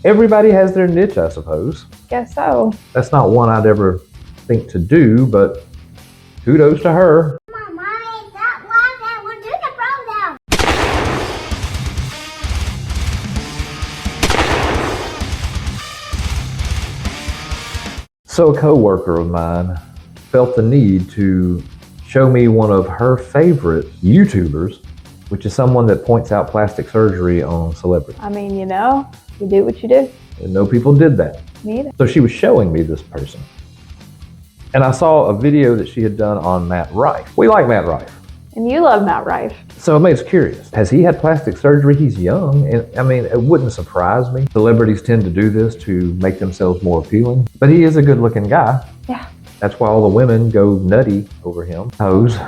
Everybody has their niche, I suppose. Guess so. That's not one I'd ever think to do, but kudos to her. Come on, Mommy, stop laughing. We're doing a Brodown. So a coworker of mine felt the need to show me one of her favorite YouTubers, which is someone that points out plastic surgery on celebrities. I mean, you know, you do what you do. And no people did that. Me either. So she was showing me this person. And I saw a video that she had done on Matt Rife. We like Matt Rife. And you love Matt Rife. So it makes us curious. Has he had plastic surgery? He's young. And I mean, it wouldn't surprise me. Celebrities tend to do this to make themselves more appealing. But he is a good looking guy. Yeah. That's why all the women go nutty over him. Hoes.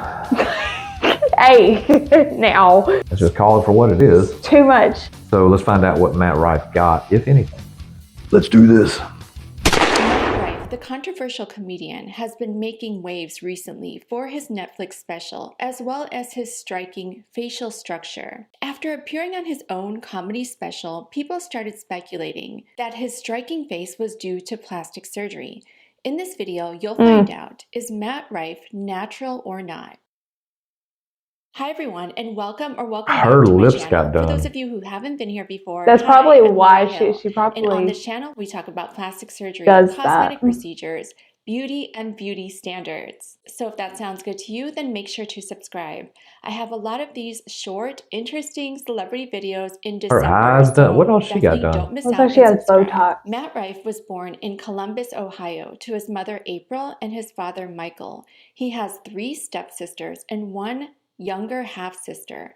Hey, now. Let's just call it for what it is. Too much. So let's find out what Matt Rife got, if anything. Let's do this. Matt Rife, the controversial comedian, has been making waves recently for his Netflix special, as well as his striking facial structure. After appearing on his own comedy special, people started speculating that his striking face was due to plastic surgery. In this video, you'll find out, is Matt Rife natural or not? Hi everyone, and welcome back Her to my lips channel. got done. For those of you who haven't been here before, That's hi, probably I'm why Laura Hill. she probably And on this channel, we talk about plastic surgery, does cosmetic that. procedures, beauty, and beauty standards. So if that sounds good to you, then make sure to subscribe. I have a lot of these short, interesting celebrity videos in December. Her eyes done. What else she got definitely done? Don't miss Looks out like she and has subscribe. Botox. Matt Rife was born in Columbus, Ohio, to his mother April and his father Michael. He has 3 stepsisters and 1 younger half-sister.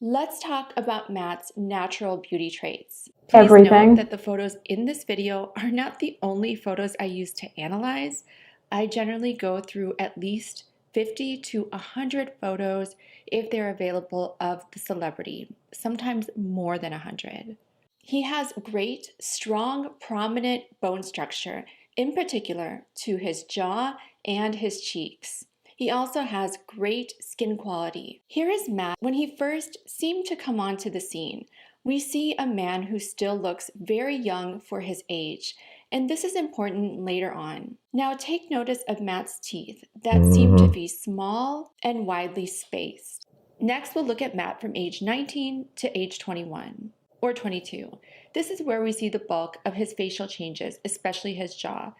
Let's talk about Matt's natural beauty traits. Please Everything. note that the photos in this video are not the only photos I use to analyze. I generally go through at least 50 to 100 photos if they're available of the celebrity, sometimes more than 100. He has great, strong, prominent bone structure, in particular to his jaw and his cheeks. He also has great skin quality. Here is Matt when he first seemed to come onto the scene. We see a man who still looks very young for his age, and this is important later on. Now take notice of Matt's teeth that seem to be small and widely spaced. Next, we'll look at Matt from age 19 to age 21 or 22. This is where we see the bulk of his facial changes, especially his jaw.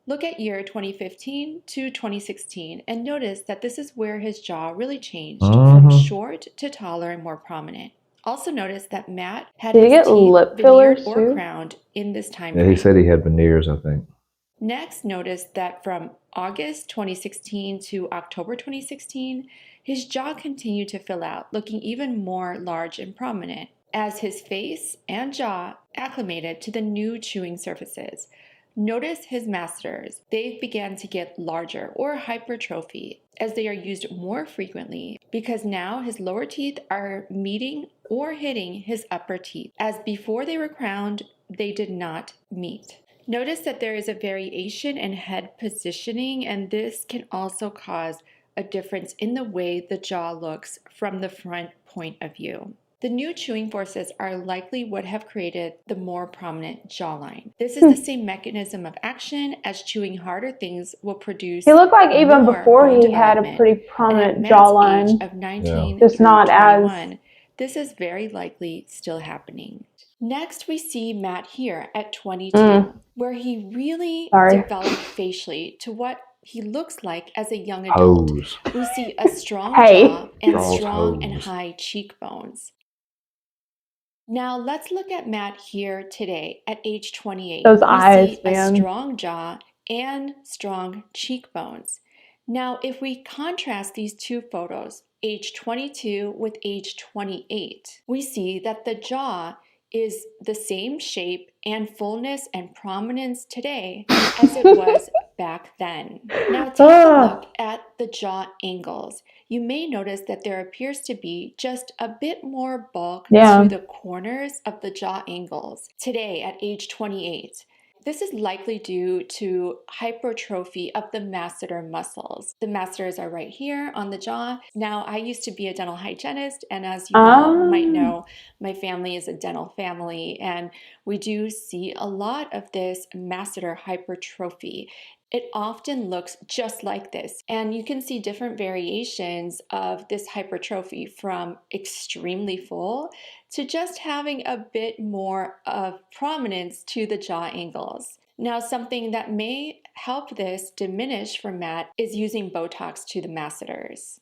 Look at year 2015 to 2016 and notice that this is where his jaw really changed from short to taller and more prominent. Also notice that Matt had Did he his get teeth lip veneered fillers or too? crowned in this time Yeah, frame. he said he had veneers, I think. Next, notice that from August 2016 to October 2016, his jaw continued to fill out, looking even more large and prominent as his face and jaw acclimated to the new chewing surfaces. Notice his masseters. They began to get larger or hypertrophy as they are used more frequently because now his lower teeth are meeting or hitting his upper teeth, as before they were crowned, they did not meet. Notice that there is a variation in head positioning, and this can also cause a difference in the way the jaw looks from the front point of view. The new chewing forces are likely what have created the more prominent jawline. This is the same mechanism of action as chewing harder things will produce. He looked like even more before bone he had a development. pretty And at prominent Matt's jawline. age of 19 Just through not as 21, this is very likely still happening. Next, we see Matt here at 22, where he really developed facially to what he looks like as a young adult. Hose. We see a strong Hey. jaw and Charles strong and Hose. high cheekbones. Now let's look at Matt here today at age 28. Those we eyes, see man. a strong jaw and strong cheekbones. Now, if we contrast these two photos, age 22 with age 28, we see that the jaw is the same shape and fullness and prominence today as it was back then. Now take a look at the jaw angles. You may notice that there appears to be just a bit more bulk to the corners of the jaw angles today at age 28. This is likely due to hypertrophy of the masseter muscles. The masseters are right here on the jaw. Now, I used to be a dental hygienist, and as you all might know, my family is a dental family, and we do see a lot of this masseter hypertrophy. It often looks just like this, and you can see different variations of this hypertrophy from extremely full to just having a bit more of prominence to the jaw angles. Now, something that may help this diminish for Matt is using Botox to the masseters.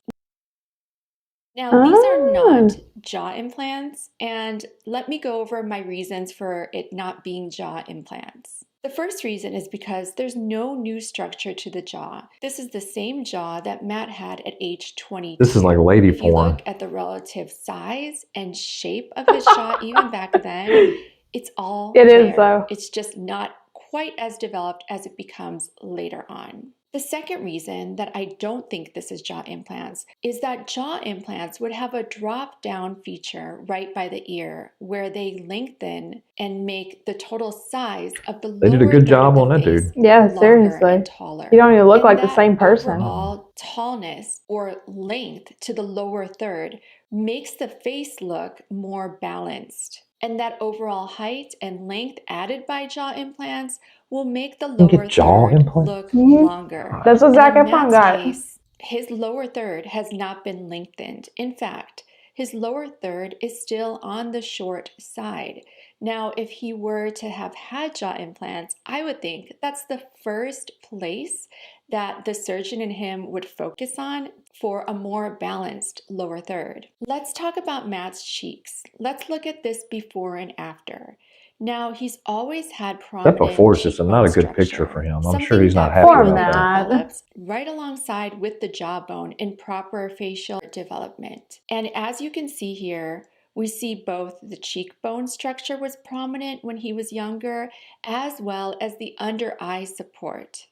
Now, these are not jaw implants, and let me go over my reasons for it not being jaw implants. The first reason is because there's no new structure to the jaw. This is the same jaw that Matt had at age 22. This is like lady If you porn. look at the relative size and shape of his jaw, even back then, it's all It there. is, though. It's just not quite as developed as it becomes later on. The second reason that I don't think this is jaw implants is that jaw implants would have a drop down feature right by the ear where they lengthen and make the total size of the They did a lower good third job of on the that, face dude. Yeah, longer seriously. and taller. You don't even look And like the that same person. overall tallness or length to the lower third makes the face look more balanced. And that overall height and length added by jaw implants will make the You lower get jaw third implants? look longer. That's what And Zac in Efron Matt's got. case, his lower third has not been lengthened. In fact, his lower third is still on the short side. Now, if he were to have had jaw implants, I would think that's the first place that the surgeon and him would focus on for a more balanced lower third. Let's talk about Matt's cheeks. Let's look at this before and after. Now, he's always had That prominent before is just cheekbone not a good structure, picture for him. I'm something sure he's not that happy Poor about frequently that. Matt. develops right alongside with the jawbone in proper facial development. And as you can see here, we see both the cheekbone structure was prominent when he was younger, as well as the under eye support.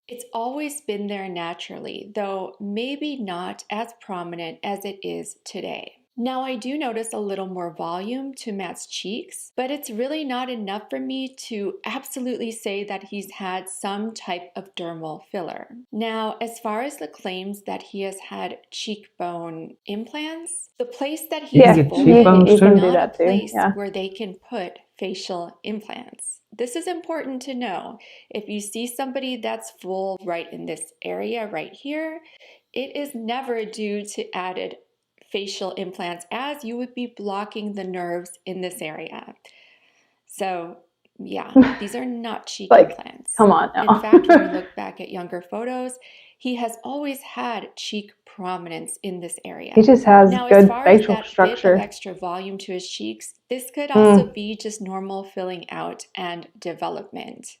It's always been there naturally, though maybe not as prominent as it is today. Now, I do notice a little more volume to Matt's cheeks, but it's really not enough for me to absolutely say that he's had some type of dermal filler. Now, as far as the claims that he has had cheekbone implants, the place that he You is can get full cheekbones is too? not a that too, place yeah. where they can put facial implants. This is important to know. If you see somebody that's full right in this area right here, it is never due to added facial implants, as you would be blocking the nerves in this area. So yeah, these are not cheek Like, implants. come on now. In fact, when we look back at younger photos, he has always had cheek prominence in this area. He just has Now, as good far as facial that bit structure. of extra volume to his cheeks, this could also be just normal filling out and development.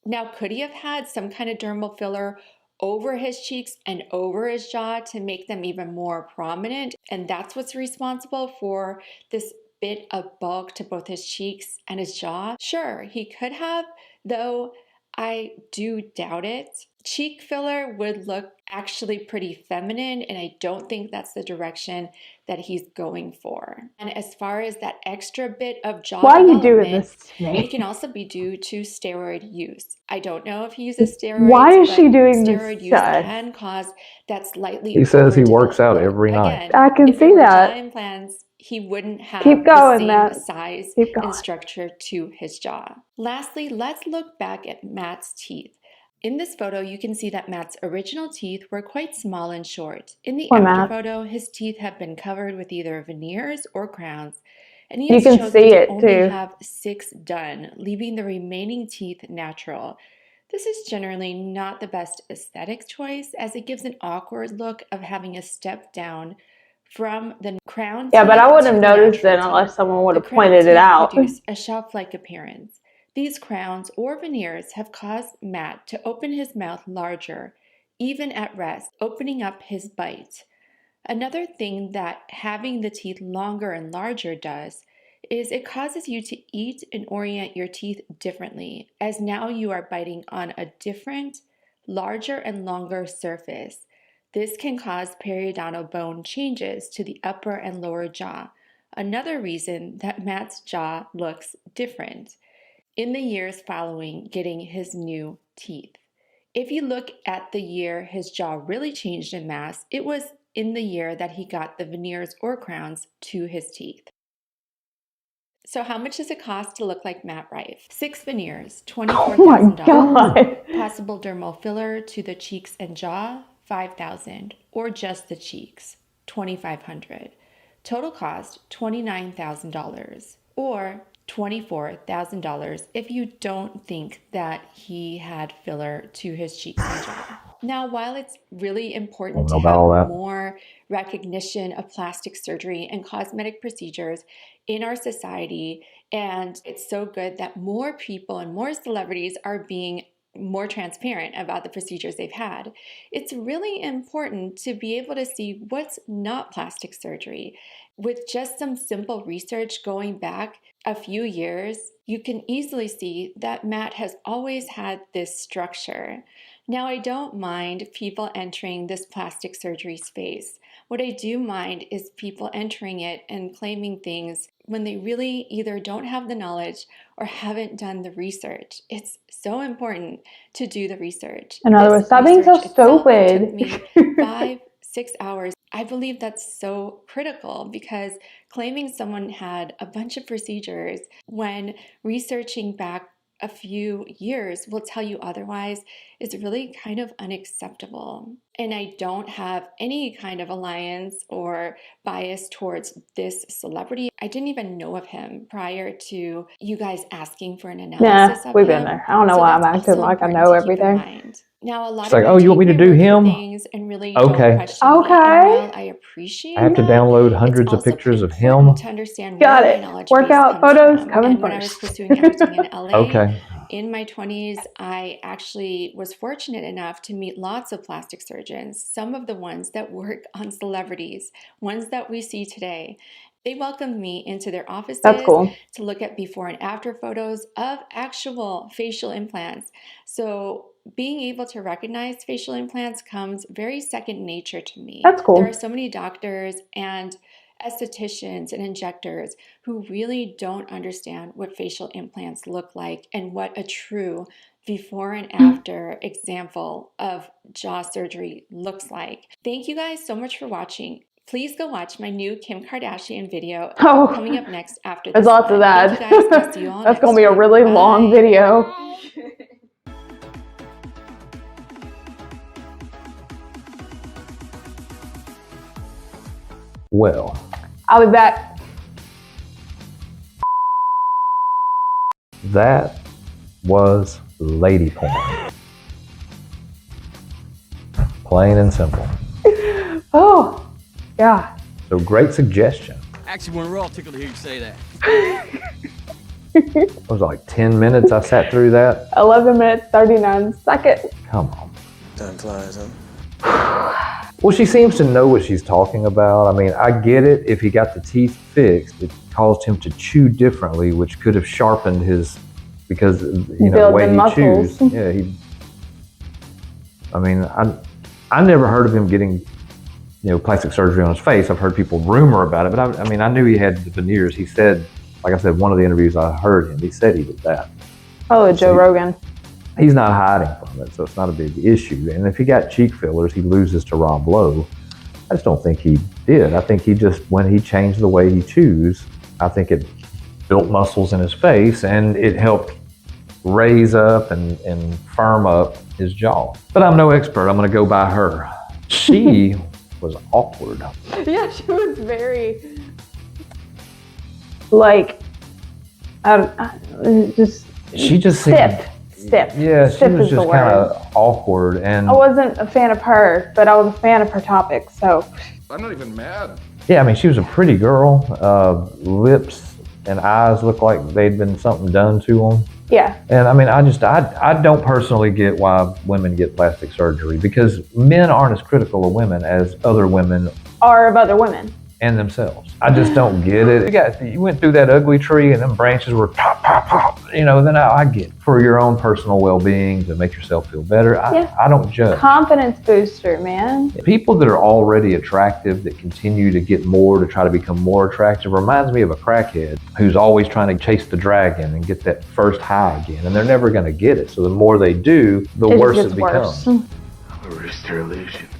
Now, could he have had some kind of dermal filler over his cheeks and over his jaw to make them even more prominent? And that's what's responsible for this bit of bulk to both his cheeks and his jaw? Sure, he could have, though I do doubt it. Cheek filler would look actually pretty feminine, and I don't think that's the direction that he's going for. And as far as that extra bit of jaw Why are you development, doing this to me? it can also be due to steroid use. I don't know if he uses steroids, Why is but she doing steroid this use to us? can cause that slightly He says he works out overdeveloped every look. night. Again, I can if it see were that. jaw implants, he wouldn't have Keep the going, same Matt. size Keep going. and structure to his jaw. Lastly, let's look back at Matt's teeth. In this photo, you can see that Matt's original teeth were quite small and short. In the Poor after Matt. photo, his teeth have been covered with either veneers or crowns, and he You has can chosen see to it, only too. have 6 done, leaving the remaining teeth natural. This is generally not the best aesthetic choice, as it gives an awkward look of having a step down from the crown Yeah, but I teeth wouldn't to have the noticed it natural unless teeth. someone would The have crown pointed it teeth out. produce a shelf-like appearance. These crowns or veneers have caused Matt to open his mouth larger, even at rest, opening up his bite. Another thing that having the teeth longer and larger does is it causes you to eat and orient your teeth differently, as now you are biting on a different, larger and longer surface. This can cause periodontal bone changes to the upper and lower jaw, another reason that Matt's jaw looks different in the years following getting his new teeth. If you look at the year his jaw really changed in mass, it was in the year that he got the veneers or crowns to his teeth. So how much does it cost to look like Matt Rife? 6 veneers, $24,000. Oh my God. Possible dermal filler to the cheeks and jaw, $5,000, or just the cheeks, $2,500. Total cost, $29,000, or $24,000 if you don't think that he had filler to his cheeks and jaw. Now, while it's really important to have more recognition of plastic surgery and cosmetic procedures in our society, and it's so good that more people and more celebrities are being more transparent about the procedures they've had, it's really important to be able to see what's not plastic surgery. With just some simple research going back a few years, you can easily see that Matt has always had this structure. Now, I don't mind people entering this plastic surgery space. What I do mind is people entering it and claiming things when they really either don't have the knowledge or haven't done the research. It's so important to do the research. In other words, stop being so stupid. It took me 5-6 hours. I believe that's so critical because claiming someone had a bunch of procedures when researching back a few years will tell you otherwise is really kind of unacceptable. And I don't have any kind of alliance or bias towards this celebrity. I didn't even know of him prior to you guys asking for an analysis of we've him. been there. I don't know why I'm acting like I know everything. Now, a lot It's of like, oh, you want me to do him? things and really don't question Okay. me. And while I appreciate I have to that, download it's hundreds of also pictures of important him. to understand Got where it. my knowledge Workout base comes photos from. coming And when I was first. pursuing acting in LA, Okay. in my 20s, I actually was fortunate enough to meet lots of plastic surgeons, some of the ones that work on celebrities, ones that we see today. They welcomed me into their offices That's cool. to look at before and after photos of actual facial implants. So being able to recognize facial implants comes very second nature to me. That's cool. There are so many doctors and estheticians and injectors who really don't understand what facial implants look like and what a true before and after example of jaw surgery looks like. Thank you guys so much for watching. Please go watch my new Kim Kardashian video coming up next after this. There's lots of that. Thank you guys. I'll see you all That's next going to be a week. really Bye. long video. Well, I'll be back. that was lady porn. Plain and simple. Oh, yeah. So great suggestion. Actually, we're all tickled to hear you say that. It was like 10 minutes I sat through that. 11 minutes, 39 seconds. Come on. Time flies, huh? Well, she seems to know what she's talking about. I mean, I get it. If he got the teeth fixed, it caused him to chew differently, which could have sharpened his, because, you know, the way he chews. Yeah, I mean, I never heard of him getting, you know, plastic surgery on his face. I've heard people rumor about it, but I mean, I knew he had the veneers. He said, like I said, one of the interviews I heard him, he said he did that. Oh, Joe Rogan. He's not hiding from it, so it's not a big issue. And if he got cheek fillers, he loses to Rob Lowe. I just don't think he did. I think he just, when he changed the way he chews, I think it built muscles in his face and it helped raise up and firm up his jaw. But I'm no expert. I'm going to go by her. She was awkward. Yeah, she was very, like, She just stiff. Stiff. Yeah, Stiff she was is the just kind of awkward. And I wasn't a fan of her, but I was a fan of her topics, so. I'm not even mad. yeah, I mean, she was a pretty girl. Lips and eyes looked like they'd been something done to them. Yeah. And I mean, I don't personally get why women get plastic surgery, because men aren't as critical of women as other women Or of other women. and themselves. I just don't get it. You went through that ugly tree and them branches were pop, pop, pop. then I get for your own personal well-being to make yourself feel better. I don't judge. Confidence booster, man. People that are already attractive that continue to get more to try to become more attractive reminds me of a crackhead who's always trying to chase the dragon and get that first high again, and they're never going to get it. So the more they do, the worse it becomes.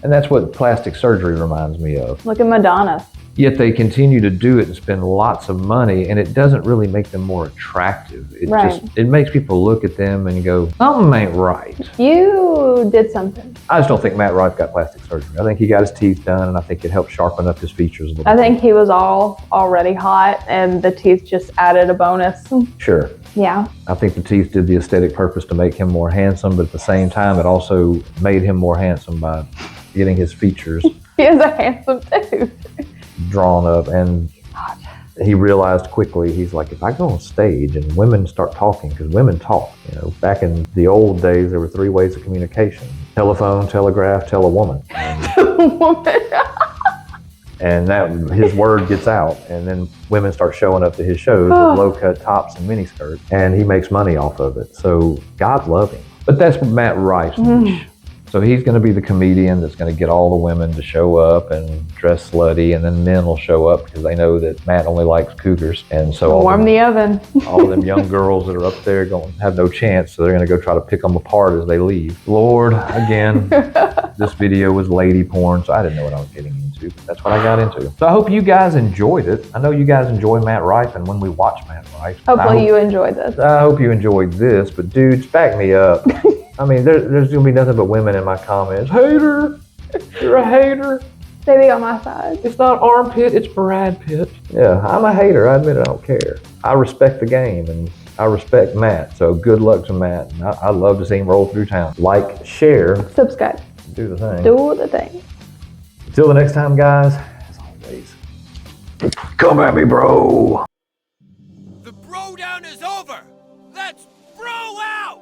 And that's what plastic surgery reminds me of. Look at Madonna. Yet they continue to do it and spend lots of money, and it doesn't really make them more attractive. It makes people look at them and go, something ain't right. You did something. I just don't think Matt Rife got plastic surgery. I think he got his teeth done, and I think it helped sharpen up his features a little bit. I think he was already hot, and the teeth just added a bonus. Sure. Yeah. I think the teeth did the aesthetic purpose to make him more handsome, but at the same time, it also made him more handsome by getting his features He has a handsome tooth. drawn up. And he realized quickly, he's like, if I go on stage and women start talking, because women talk, back in the old days, there were 3 ways of communication: telephone, telegraph, tell a woman. And that his word gets out, and then women start showing up to his shows with low-cut tops and miniskirts, and he makes money off of it. So God love him. But that's Matt Rife's niche. So he's going to be the comedian that's going to get all the women to show up and dress slutty, and then men will show up because they know that Matt only likes cougars. And so warm the oven. all of them young girls that are up there going to have no chance, so they're going to go try to pick them apart as they leave. Lord, again, this video was lady porn, so I didn't know what I was getting into, but that's what I got into. So I hope you guys enjoyed it. I know you guys enjoy Matt Rife, and when we watch Matt Rife, Hopefully you enjoyed this. I hope you enjoyed this, but dudes, back me up. I mean, there's going to be nothing but women in my comments. Hater! You're a hater. They be on my side. It's not armpit, it's Brad Pitt. Yeah, I'm a hater. I admit I don't care. I respect the game, and I respect Matt. So good luck to Matt. And I love to see him roll through town. Like, share, Subscribe. do the thing. Do the thing. Until the next time, guys, as always, come at me, bro. The Brodown is over! Let's bro out!